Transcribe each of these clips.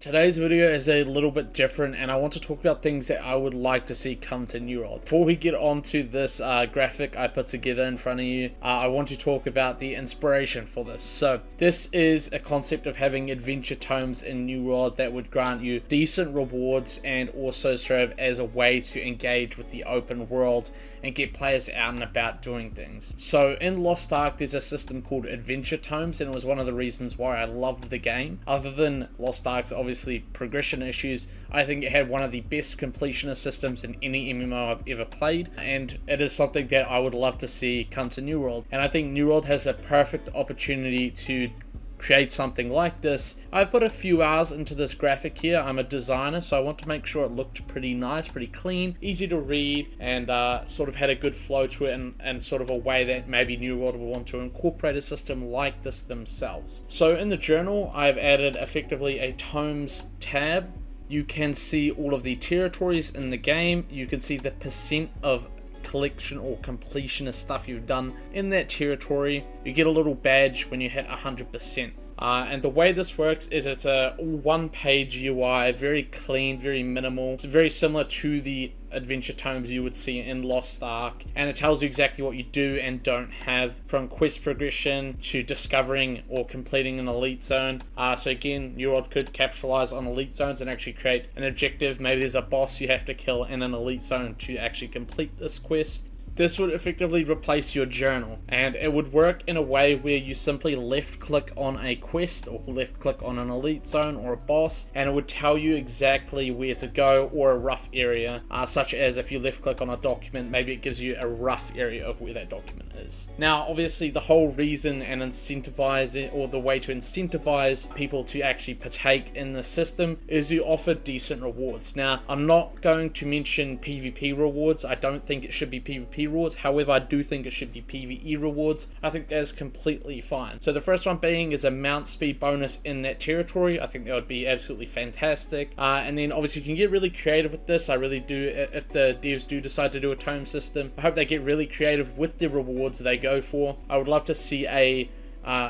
Today's video is a little bit different and I want to talk about things that I would like to see come to New World. Before we get on to this graphic I put together in front of you, I want to talk about the inspiration for this. So this is a concept of having adventure tomes in New World that would grant you decent rewards and also serve as a way to engage with the open world and get players out and about doing things. So in Lost Ark there's a system called adventure tomes, and it was one of the reasons why I loved the game. Other than Lost Ark's obviously progression issues, I think it had one of the best completionist systems in any MMO I've ever played, and it is something that I would love to see come to New World. And I think New World has a perfect opportunity to create something like this. I've put a few hours into this graphic here. I'm a designer, so I want to make sure it looked pretty nice, pretty clean, easy to read, and sort of had a good flow to it, and sort of a way that maybe New World will want to incorporate a system like this themselves. So in the journal, I've added effectively a tomes tab. You can see all of the territories in the game. You can see the percent of collection or completionist stuff you've done in that territory. You get a little badge when you hit 100%. And the way this works is it's a one-page UI, very clean, very minimal. It's very similar to the adventure tomes you would see in Lost Ark, and it tells you exactly what you do and don't have, from quest progression to discovering or completing an elite zone. So again, New World could capitalize on elite zones and actually create an objective. Maybe there's a boss you have to kill in an elite zone to actually complete this quest. This would effectively replace your journal, and it would work in a way where you simply left click on a quest or left click on an elite zone or a boss, and it would tell you exactly where to go, or a rough area, such as if you left click on a document, maybe it gives you a rough area of where that document is. Now obviously the whole reason and incentivize it, or the way to incentivize people to actually partake in the system, is you offer decent rewards. Now I'm not going to mention PvP rewards. I don't think it should be PvP rewards. However, I do think it should be PvE rewards. I think that's completely fine. So the first one being is a mount speed bonus in that territory. I think that would be absolutely fantastic. And then obviously you can get really creative with this. I really do, if the devs do decide to do a tome system, I hope they get really creative with the rewards they go for. I would love to see a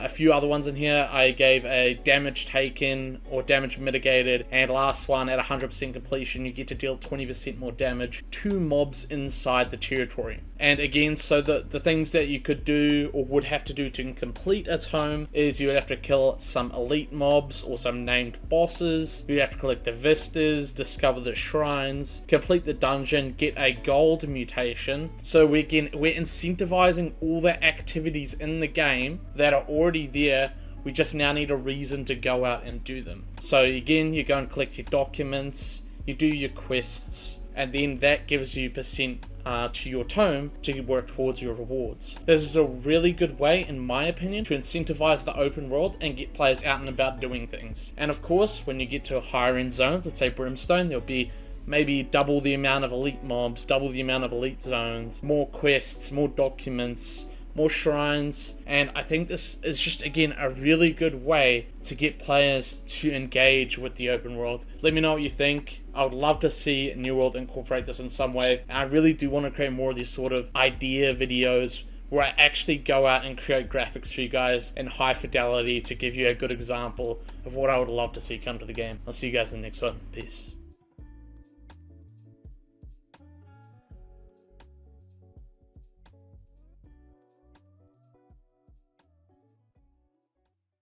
few other ones in here. I gave a damage taken or damage mitigated, and last one at 100% completion you get to deal 20% more damage to mobs inside the territory. And again, so the things that you could do or would have to do to complete a tome is you would have to kill some elite mobs or some named bosses. You'd have to collect the vistas, discover the shrines, complete the dungeon, get a gold mutation. So we're incentivizing all the activities in the game that are already there. We just now need a reason to go out and do them. So again, you go and collect your documents, you do your quests, and then that gives you percent to your tome to work towards your rewards. This is a really good way, in my opinion, to incentivize the open world and get players out and about doing things. And of course, when you get to higher end zones, let's say Brimstone, there'll be maybe double the amount of elite mobs, double the amount of elite zones, more quests, more documents, more shrines, and I think this is just, again, a really good way to get players to engage with the open world. Let me know what you think. I would love to see New World incorporate this in some way, and I really do want to create more of these sort of idea videos where I actually go out and create graphics for you guys in high fidelity to give you a good example of what I would love to see come to the game. I'll see you guys in the next one. Peace.